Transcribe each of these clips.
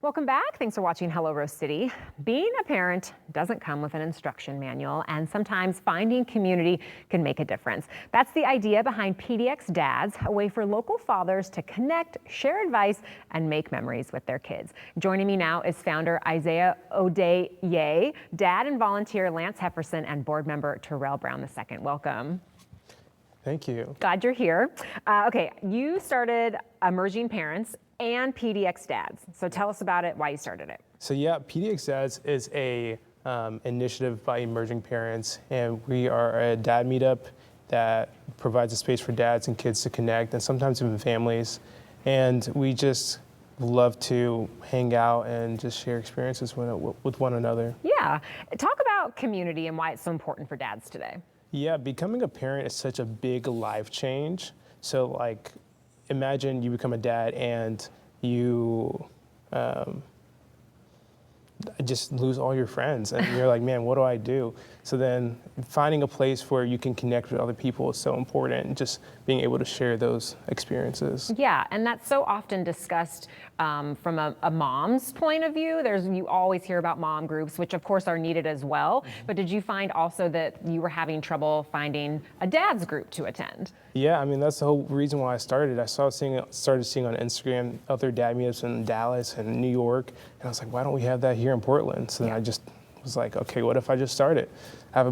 Welcome back. Thanks for watching Hello Rose City. Being a parent doesn't come with an instruction manual, and sometimes finding community can make a difference. That's the idea behind PDX Dads, a way for local fathers to connect, share advice, and make memories with their kids. Joining me now is founder Isaiah O'Day, dad and volunteer Lance Hefferson, and board member Terrell Brown II. Welcome. Thank you. Glad you're here. Okay, you started Emerging Parents and PDX Dads. So tell us about it, why you started it. So yeah, PDX Dads is a initiative by emerging parents, and we are a dad meetup that provides a space for dads and kids to connect, and sometimes even families. And we just love to hang out and just share experiences with one another. Yeah, talk about community and why it's so important for dads today. Yeah, becoming a parent is such a big life change. So like, imagine you become a dad and you just lose all your friends and you're like, man, what do I do? So then finding a place where you can connect with other people is so important, and just being able to share those experiences. Yeah, and that's so often discussed from a mom's point of view. You always hear about mom groups, which of course are needed as well. Mm-hmm. But did you find also that you were having trouble finding a dad's group to attend? Yeah, I mean, that's the whole reason why I started. I started seeing on Instagram other dad meetups in Dallas and New York, and I was like, why don't we have that here in Portland? So then I just was like, okay, what if I just start it? I have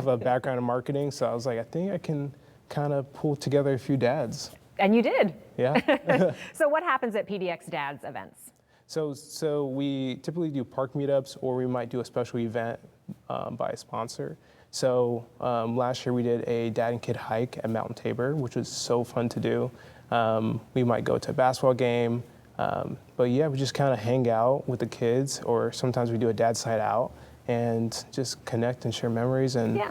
a background in marketing, so I was like, I think I can kind of pull together a few dads. And you did. Yeah. So what happens at PDX Dads events? So we typically do park meetups, or we might do a special event by a sponsor. So last year we did a dad and kid hike at Mountain Tabor, which was so fun to do. We might go to a basketball game, but yeah, we just kind of hang out with the kids, or sometimes we do a dad's night out and just connect and share memories and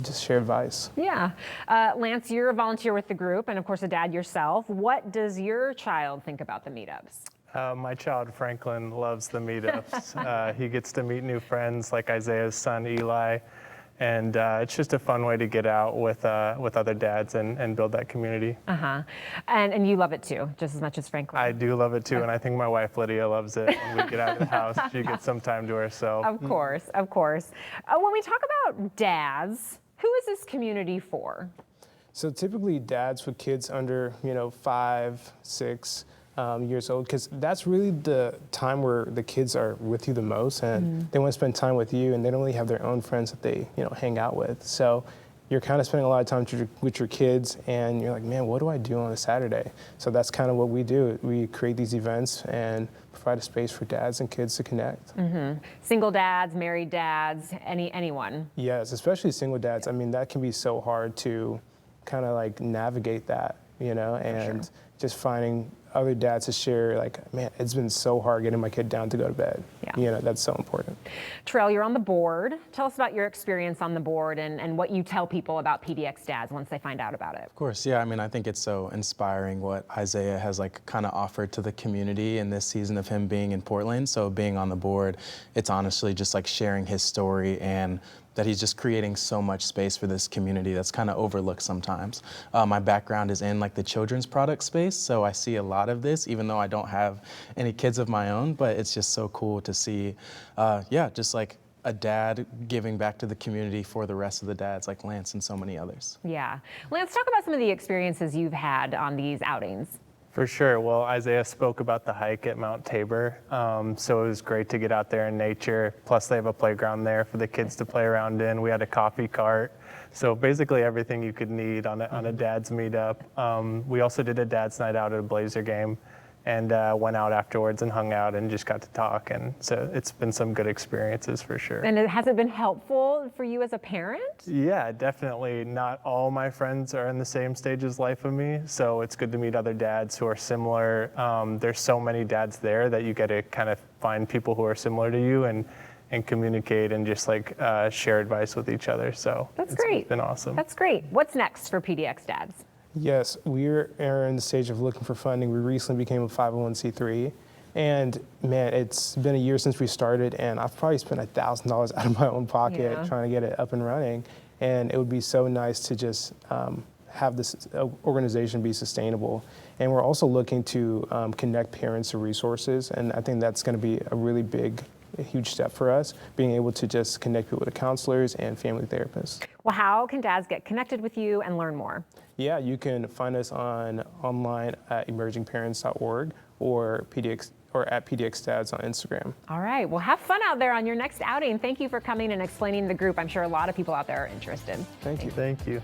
just share advice. Yeah. Lance, you're a volunteer with the group and of course a dad yourself. What does your child think about the meetups? My child, Franklin, loves the meetups. He gets to meet new friends like Isaiah's son, Eli. And it's just a fun way to get out with other dads and build that community. Uh-huh. And you love it too, just as much as Franklin. I do love it too, and I think my wife Lydia loves it. When we get out of the house, she gets some time to herself. Of course, of course. When we talk about dads, who is this community for? So typically dads with kids under 5, 6 years old, because that's really the time where the kids are with you the most, and they want to spend time with you, and they don't really have their own friends that they hang out with. So you're kind of spending a lot of time with your kids, and you're like, man, what do I do on a Saturday? So that's kind of what we do. We create these events and provide a space for dads and kids to connect. Mm-hmm. Single dads, married dads, anyone? Yes, especially single dads. I mean, that can be so hard to kind of like navigate that, and just finding other dads to share, like, man, it's been so hard getting my kid down to go to bed. Yeah. That's so important. Terrell, you're on the board. Tell us about your experience on the board and what you tell people about PDX Dads once they find out about it. Of course, yeah. I mean, I think it's so inspiring what Isaiah has kind of offered to the community in this season of him being in Portland. So being on the board, it's honestly just like sharing his story, and that he's just creating so much space for this community that's kind of overlooked sometimes. My background is in the children's product space, so I see a lot of this, even though I don't have any kids of my own, but it's just so cool to see, just like a dad giving back to the community for the rest of the dads like Lance and so many others. Yeah. Lance, talk about some of the experiences you've had on these outings. For sure. Well, Isaiah spoke about the hike at Mount Tabor, so it was great to get out there in nature. Plus, they have a playground there for the kids to play around in. We had a coffee cart, so basically everything you could need on a dad's meetup. We also did a dad's night out at a Blazer game, and went out afterwards and hung out and just got to talk. And so it's been some good experiences for sure. And has it been helpful for you as a parent? Yeah, definitely. Not all my friends are in the same stage of life of me, so it's good to meet other dads who are similar. There's so many dads there that you get to kind of find people who are similar to you and communicate and just share advice with each other. So that's great. It's been awesome. That's great. What's next for PDX Dads? Yes, we're in the stage of looking for funding. We recently became a 501c3, and man, it's been a year since we started, and I've probably spent $1,000 out of my own pocket trying to get it up and running. And it would be so nice to just have this organization be sustainable. And we're also looking to connect parents to resources, and I think that's going to be a huge step for us, being able to just connect people to counselors and family therapists. Well, how can dads get connected with you and learn more? Yeah, you can find us online at emergingparents.org or at PDX Dads on Instagram. All right. Well, have fun out there on your next outing. Thank you for coming and explaining the group. I'm sure a lot of people out there are interested. Thank you. Thank you.